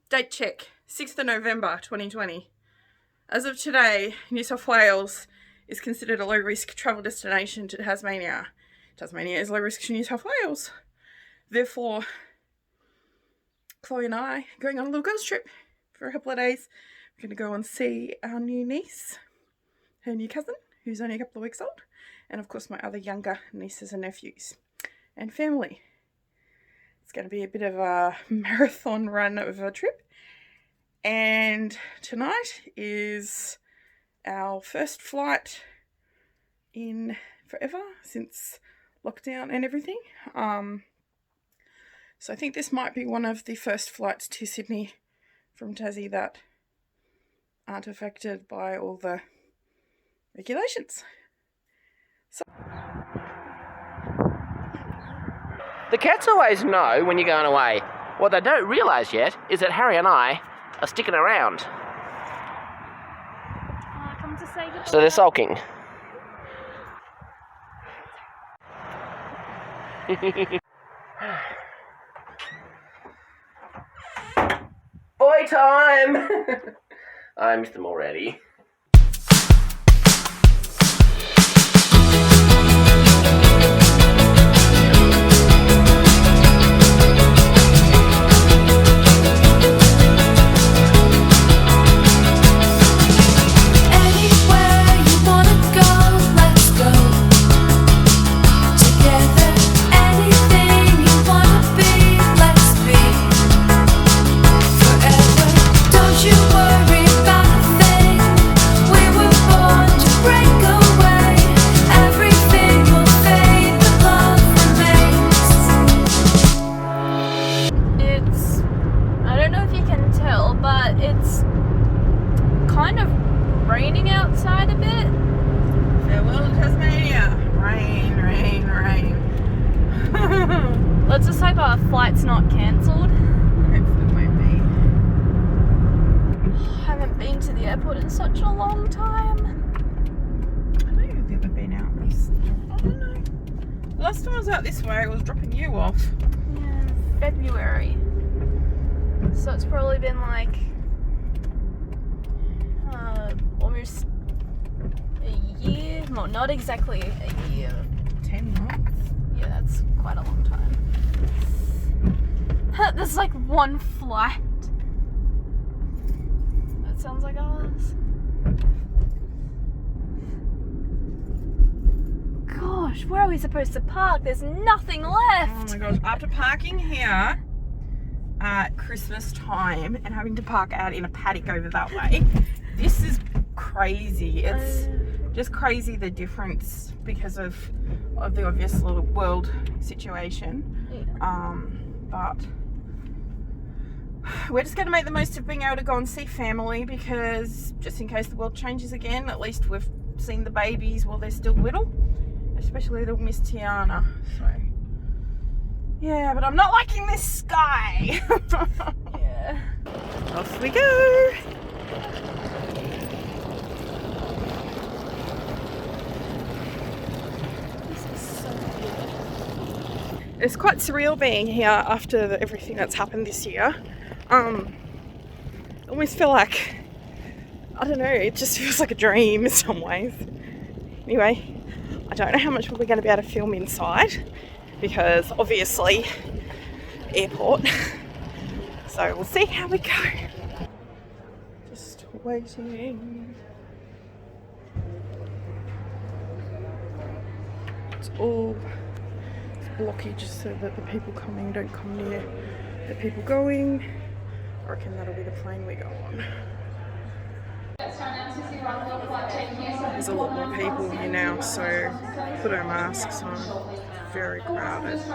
Date check, 6th of November 2020. As of today, New South Wales is considered a low-risk travel destination to Tasmania. Tasmania is low-risk to New South Wales. Therefore, Chloe and I are going on a little girls trip for a couple of days. We're going to go and see our new niece, her new cousin, who's only a couple of weeks old, and of course my other younger nieces and nephews and family. It's going to be a bit of a marathon run of a trip. And tonight is our first flight in forever since lockdown and everything. So I think this might be one of the first flights to Sydney from Tassie that aren't affected by all the regulations. So the cats always know when you're going away. What they don't realise yet is that Harry and I are sticking around. Come to say goodbye. So they're sulking. Boy time! I missed them already. Raining outside a bit. Farewell to Tasmania. Rain, rain, rain. Let's just hope our flight's not cancelled. Hopefully it won't be. I haven't been to the airport in such a long time. I don't think I've ever been out this. I don't know. The last time I was out this way, I was dropping you off. Yeah, February. So it's probably been like almost a year. No, not exactly a year. 10 months. Yeah, that's quite a long time. There's like one flight. That sounds like ours. Gosh, where are we supposed to park? There's nothing left. Oh my gosh, after parking here at Christmas time and having to park out in a paddock over that way, this is crazy. It's just crazy, the difference because of the obvious little world situation. Yeah. But we're just going to make the most of being able to go and see family, because just in case the world changes again, at least we've seen the babies while they're still little, especially little Miss Tiana. So yeah, but I'm not liking this sky. Yeah. Off we go. It's quite surreal being here after everything that's happened this year. I almost feel like, I don't know, it just feels like a dream in some ways. Anyway, I don't know how much we're going to be able to film inside, because obviously airport. So we'll see how we go. Just waiting. It's all blocky just so that the people coming don't come near the people going. I reckon that'll be the plane we go on. There's a lot more people here now, so put our masks on. Very crowded. Don't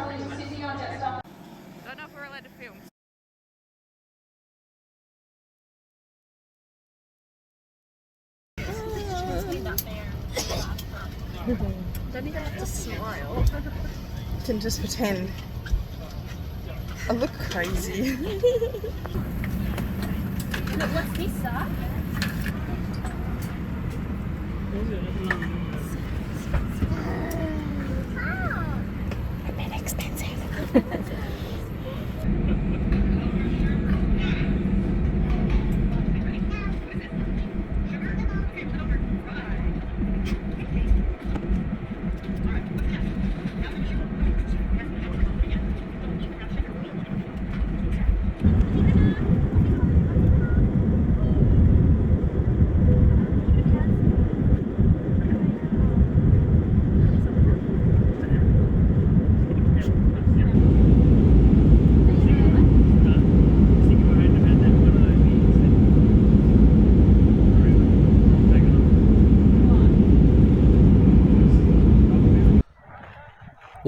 know if we're allowed to film. Don't even have to smile. You can just pretend. I look crazy. What's this, sir? A bit expensive.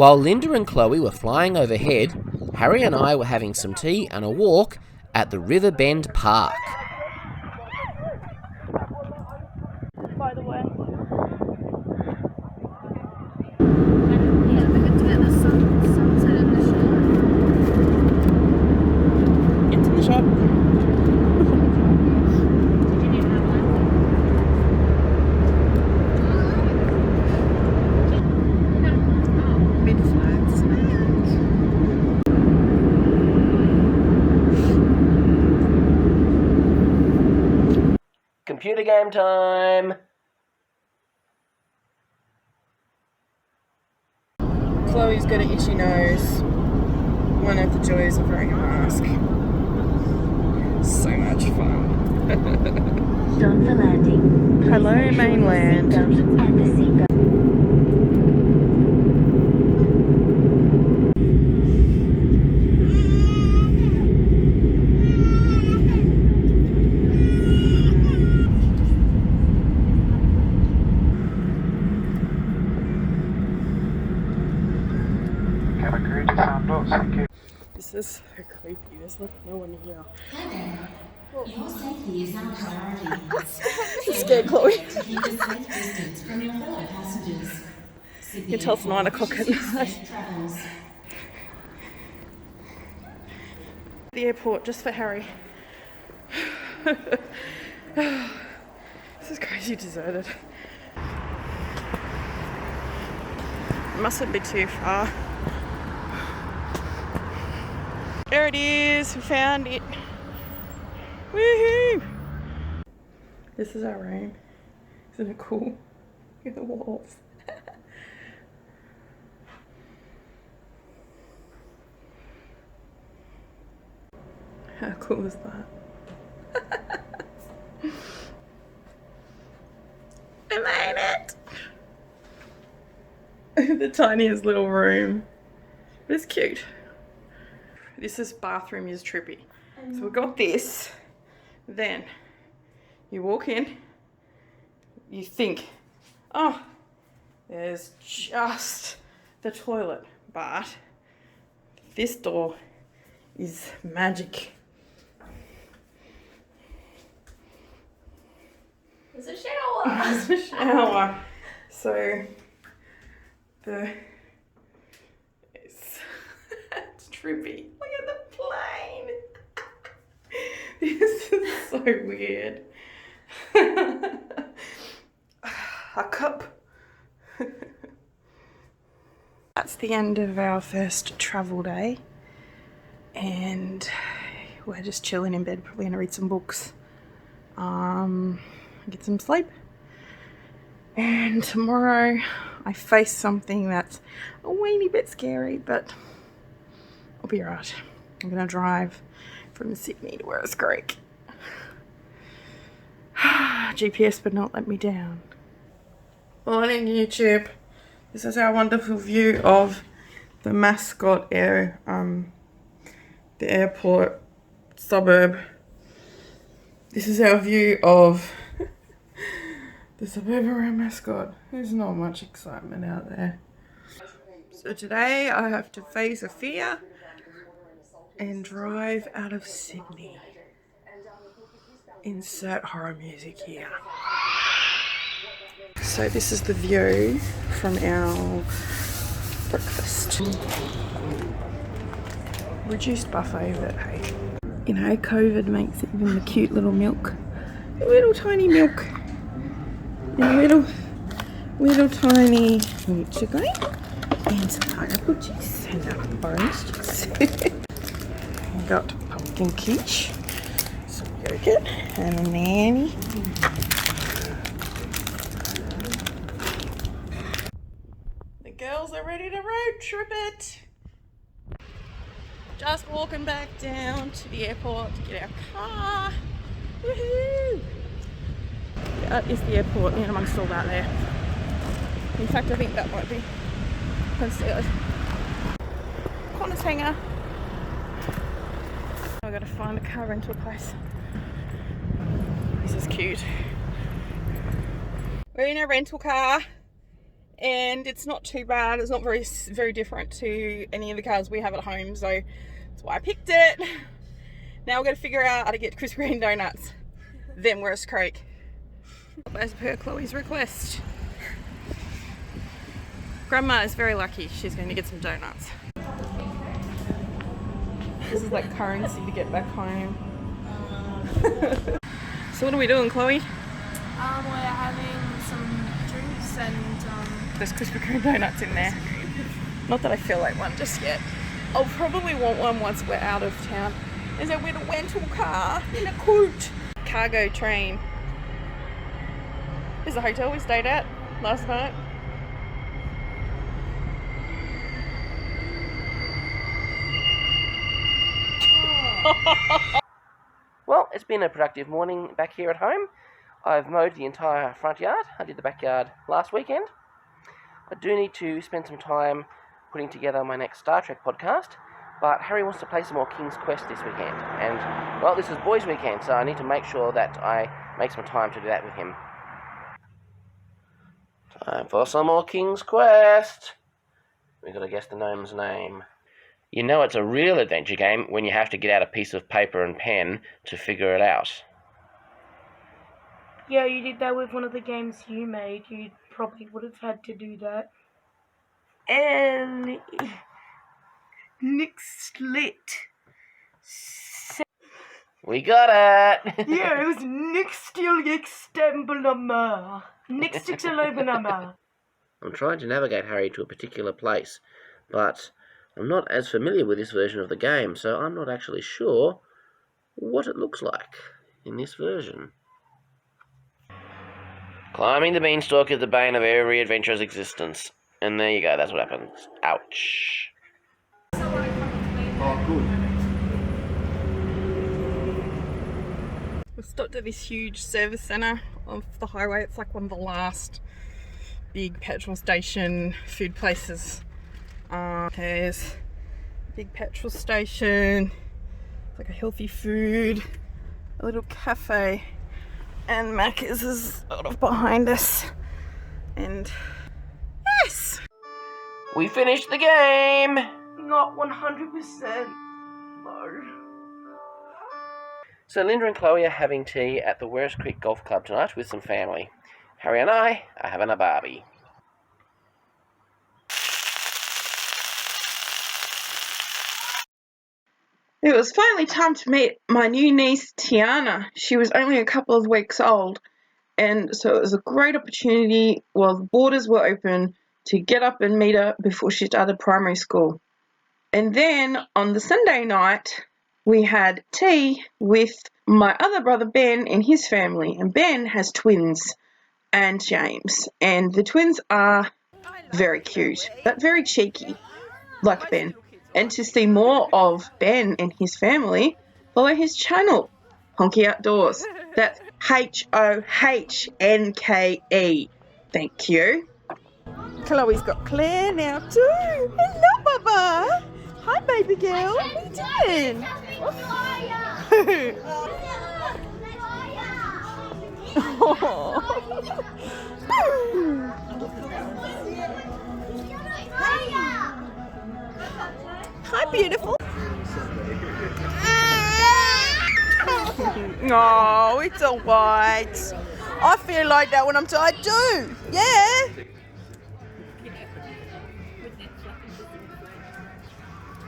While Linda and Chloe were flying overhead, Harry and I were having some tea and a walk at the Riverbend Park. By the way. Into the shop. Computer game time! Chloe's got an itchy nose. One of the joys of wearing a mask. So much fun. Stop the landing. Hello, mainland. And the seatbelt. This is so creepy. There's no one here. Hi there. Your safety is our priority. Scared Chloe. To keep a safe distance from your fellow passengers. You can tell it's 9 o'clock at night. Travels. The airport just for Harry. This is crazy deserted. Mustn't be too far. There it is, we found it. Woohoo! This is our room. Isn't it cool? Look at the walls. How cool is that? I made it! The tiniest little room. But it's cute. This bathroom is trippy. So we've got this. Then you walk in, you think, oh, there's just the toilet. But this door is magic. There's a shower. There's a shower. So it's trippy. Look at the plane. This is so weird. A cup. That's the end of our first travel day, and we're just chilling in bed, probably gonna read some books, get some sleep. And tomorrow I face something that's a weeny bit scary, but I'll be alright. I'm gonna drive from Sydney to Werris Creek. GPS would not let me down. Morning, YouTube. This is our wonderful view of the Mascot the airport suburb. This is our view of the suburb around Mascot. There's not much excitement out there. So today I have to face a fear and drive out of Sydney. Insert horror music here. So this is the view from our breakfast. Reduced buffet, but hey. You know, COVID makes even the cute little milk. Little tiny milk. And little tiny sugar and some pineapple juice and orange juice. We've got pumpkin quiche, some yogurt and a nanny. The girls are ready to road trip it. Just walking back down to the airport to get our car. Woohoo! That is the airport, and amongst all that there. In fact, I think that might be concealed. Corners hanger. I've got to find a car rental place. This is cute. We're in a rental car. and it's not too bad. It's not very different to any of the cars we have at home, so that's why I picked it. Now we're going to figure out how to get to Krispy Kreme donuts, then Werris Creek. As per Chloe's request. Grandma is very lucky. She's going to get some donuts. This is like currency to get back home. So what are we doing, Chloe? We're having some drinks and There's Krispy Kreme donuts in there. Not that I feel like one just yet. I'll probably want one once we're out of town. Is that with a rental car in a coot? Cargo train. This is the hotel we stayed at last night. Well, it's been a productive morning back here at home. I've mowed the entire front yard. I did the backyard last weekend. I do need to spend some time putting together my next Star Trek podcast, but Harry wants to play some more King's Quest this weekend. And, well, this is boys' weekend, so I need to make sure that I make some time to do that with him. Time for some more King's Quest. We've got to guess the gnome's name. You know it's a real adventure game when you have to get out a piece of paper and pen to figure it out. Yeah, you did that with one of the games you made. You probably would have had to do that. And next lit. We got it! Yeah, it was next till extemblenummer. Next extemblenummer. I'm trying to navigate Harry to a particular place, but I'm not as familiar with this version of the game, so I'm not actually sure what it looks like in this version. Climbing the beanstalk is the bane of every adventurer's existence. And there you go, that's what happens. Ouch. Oh, good. We stopped at this huge service centre off the highway. It's like one of the last big petrol station food places. There's a big petrol station, it's like a healthy food, a little cafe, and Macca's is sort of behind us. And yes! We finished the game! Not 100%. No. So Linda and Chloe are having tea at the Werris Creek Golf Club tonight with some family. Harry and I are having a barbie. It was finally time to meet my new niece, Tiana. She was only a couple of weeks old, and so it was a great opportunity while the borders were open to get up and meet her before she started primary school. And then on the Sunday night, we had tea with my other brother Ben and his family. And Ben has twins and James, and the twins are very cute, but very cheeky, like Ben. And to see more of Ben and his family, follow his channel, Hohnke Outdoors. That's Hohnke. Thank you. Chloe's got Claire now too. Hello, Baba. Hi, baby girl. What are you doing? Hi, beautiful. No, it's all right. I feel like that when I'm tired too. Yeah.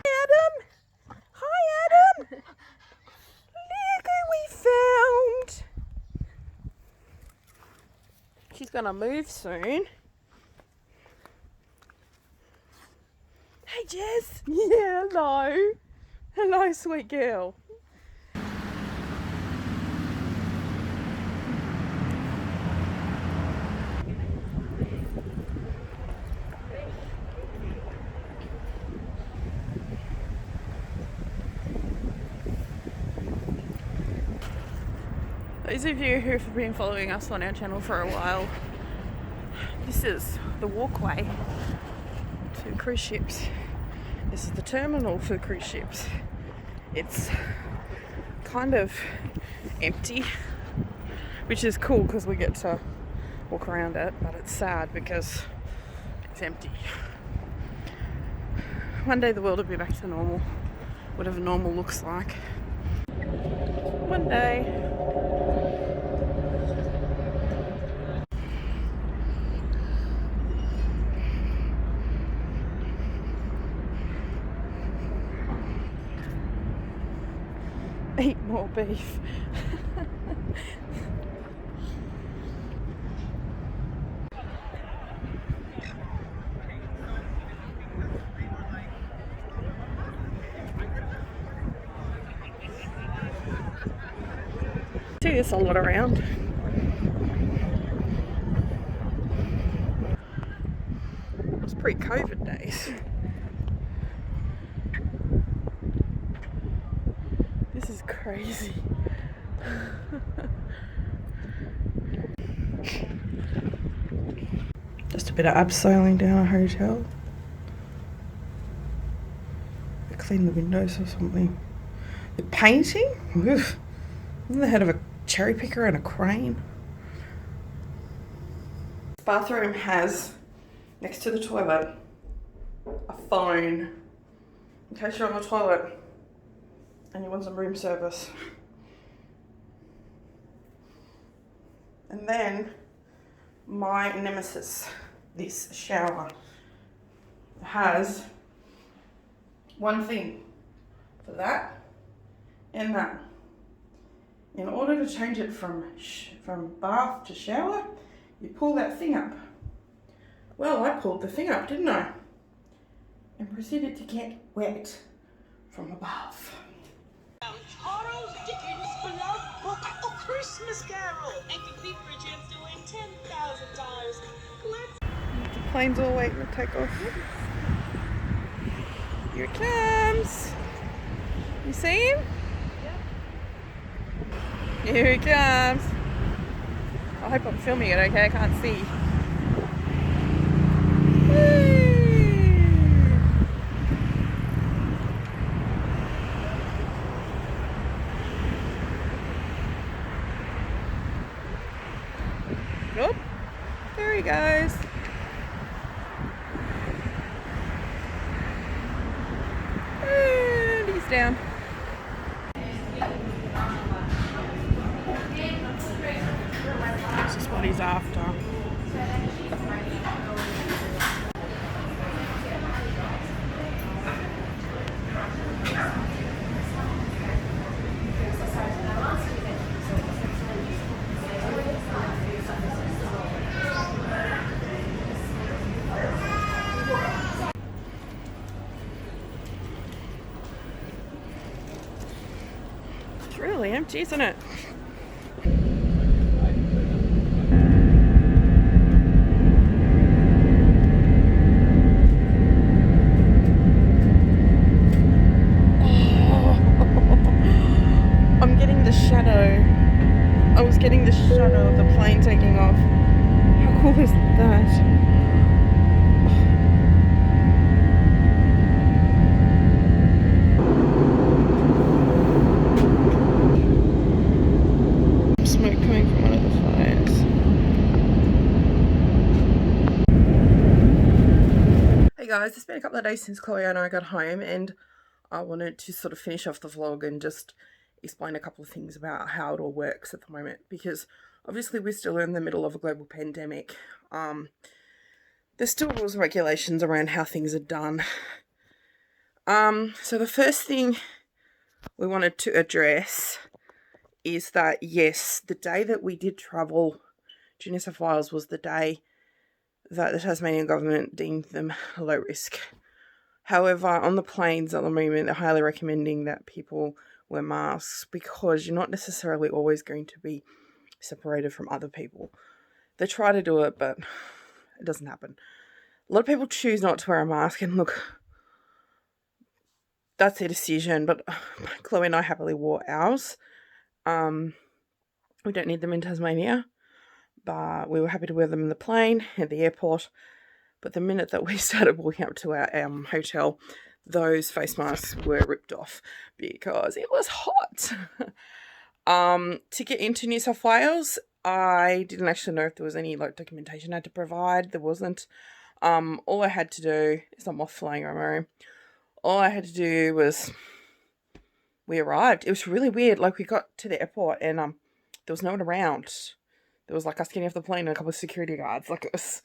Adam. Hi, Adam. Look who we found. She's gonna move soon. Hey, Jess. Yeah, hello. Hello, sweet girl. Those of you who have been following us on our channel for a while, this is the walkway to cruise ships. This is the terminal for cruise ships. It's kind of empty, which is cool because we get to walk around it, but it's sad because It's empty. One day the world will be back to normal, whatever normal looks like. One day. Eat more beef. See this a lot around. It was pre-COVID days. This is crazy. Just a bit of abseiling down a hotel. They clean the windows or something. The painting? Oof. Isn't the head of a cherry picker and a crane? This bathroom has, next to the toilet, a phone. In case you're on the toilet and you want some room service. And then my nemesis, this shower, has one thing for that and that. In order to change it from bath to shower, you pull that thing up. Well, I pulled the thing up, didn't I? And proceeded to get wet from above. Charles Dickens' beloved book, A Christmas Carol, and complete for a chance to win $10,000. The plane's all waiting to take off. Here it comes. You see him? Here he comes. I hope I'm filming it okay, I can't see. Nope. There he goes. And he's down. This is what he's after. It's really empty, isn't it? I'm getting the shadow. I was getting the shadow of the plane taking off. How cool is that? Smoke coming from one of the fires. Hey guys, it's been a couple of days since Chloe and I got home, and I wanted to sort of finish off the vlog and just explain a couple of things about how it all works at the moment, because obviously we're still in the middle of a global pandemic. There's still rules and regulations around how things are done. So the first thing we wanted to address is that, yes, the day that we did travel to New South Wales was the day that the Tasmanian government deemed them low risk. However, on the planes at the moment, they're highly recommending that people wear masks, because you're not necessarily always going to be separated from other people. They try to do it, but it doesn't happen. A lot of people choose not to wear a mask, and look, that's their decision, but Chloe and I happily wore ours. We don't need them in Tasmania, but we were happy to wear them in the plane, at the airport. But the minute that we started walking up to our hotel, those face masks were ripped off because it was hot. To get into New South Wales, I didn't actually know if there was any documentation I had to provide. There wasn't. All I had to do is I'm waffling around my room. All I had to do was we arrived. It was really weird. Like, we got to the airport and there was no one around. There was like us getting off the plane and a couple of security guards. Like, it was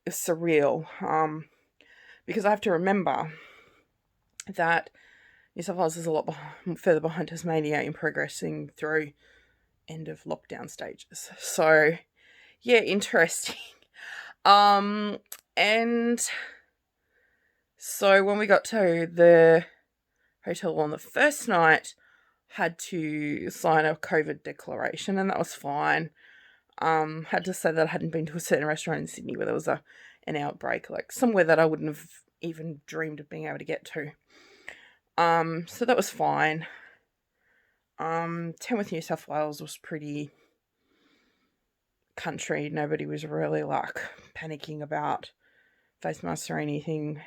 surreal. Because I have to remember that New South Wales is a lot further behind Tasmania in progressing through end of lockdown stages. So yeah, interesting. And so when we got to the hotel on the first night, had to sign a COVID declaration, and that was fine. Had to say that I hadn't been to a certain restaurant in Sydney where there was an outbreak, like somewhere that I wouldn't have even dreamed of being able to get to. So that was fine. Tamworth, New South Wales was pretty country. Nobody was really like panicking about face masks or anything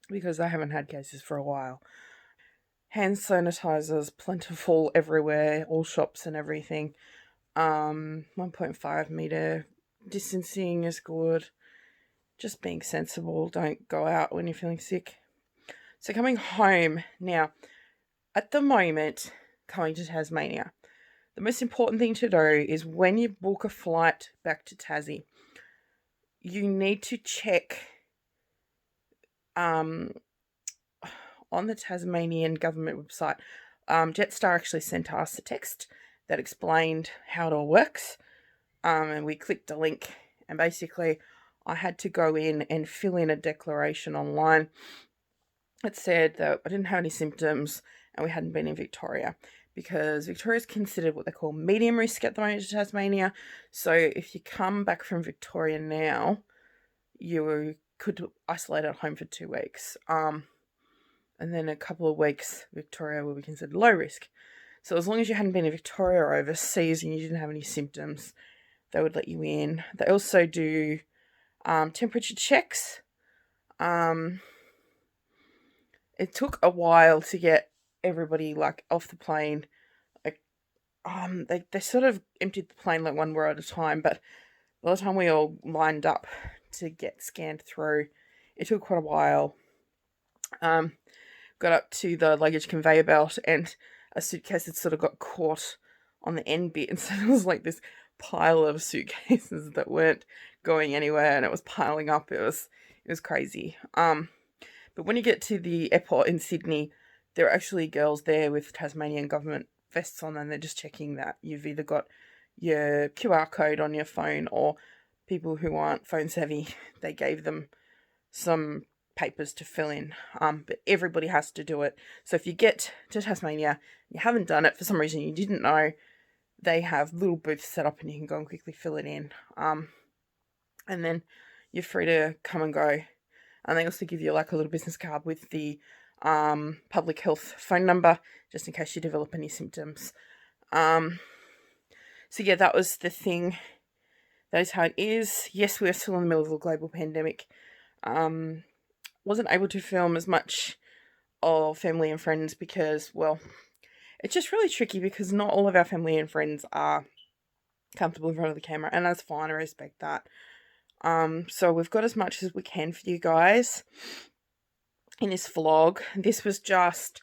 because I haven't had cases for a while. Hand sanitizers plentiful everywhere, all shops and everything. 1.5 meter distancing is good. Just being sensible. Don't go out when you're feeling sick. So coming home now, at the moment, coming to Tasmania, the most important thing to do is when you book a flight back to Tassie, you need to check on the Tasmanian government website. Jetstar actually sent us a text that explained how it all works, and we clicked a link, and basically I had to go in and fill in a declaration online. It said that I didn't have any symptoms and we hadn't been in Victoria, because Victoria is considered what they call medium risk at the moment to Tasmania. So if you come back from Victoria now, you could isolate at home for 2 weeks. And then a couple of weeks, Victoria will be considered low risk. So as long as you hadn't been in Victoria or overseas and you didn't have any symptoms, they would let you in. They also do temperature checks. It took a while to get everybody like off the plane. Like, they sort of emptied the plane like 1 row at a time, but by the time we all lined up to get scanned through, it took quite a while. Got up to the luggage conveyor belt and a suitcase had sort of got caught on the end bit, and so there was like this pile of suitcases that weren't going anywhere, and it was piling up. It was crazy. But when you get to the airport in Sydney, there are actually girls there with Tasmanian government vests on, and they're just checking that you've either got your QR code on your phone, or people who aren't phone savvy, they gave them some papers to fill in. But everybody has to do it. So if you get to Tasmania, you haven't done it for some reason, you didn't know, they have little booths set up and you can go and quickly fill it in. And then you're free to come and go. And they also give you like a little business card with the public health phone number, just in case you develop any symptoms. So yeah, that was the thing. That is how it is. Yes, we are still in the middle of a global pandemic. Wasn't able to film as much of family and friends because, well, it's just really tricky because not all of our family and friends are comfortable in front of the camera, and that's fine. I respect that. So we've got as much as we can for you guys in this vlog. This was just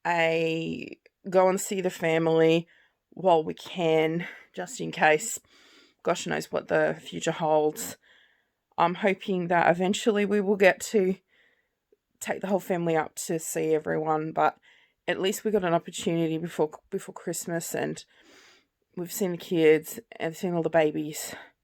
a go and see the family while we can, just in case. Gosh knows what the future holds. I'm hoping that eventually we will get to take the whole family up to see everyone, but at least we got an opportunity before Christmas, and we've seen the kids and seen all the babies.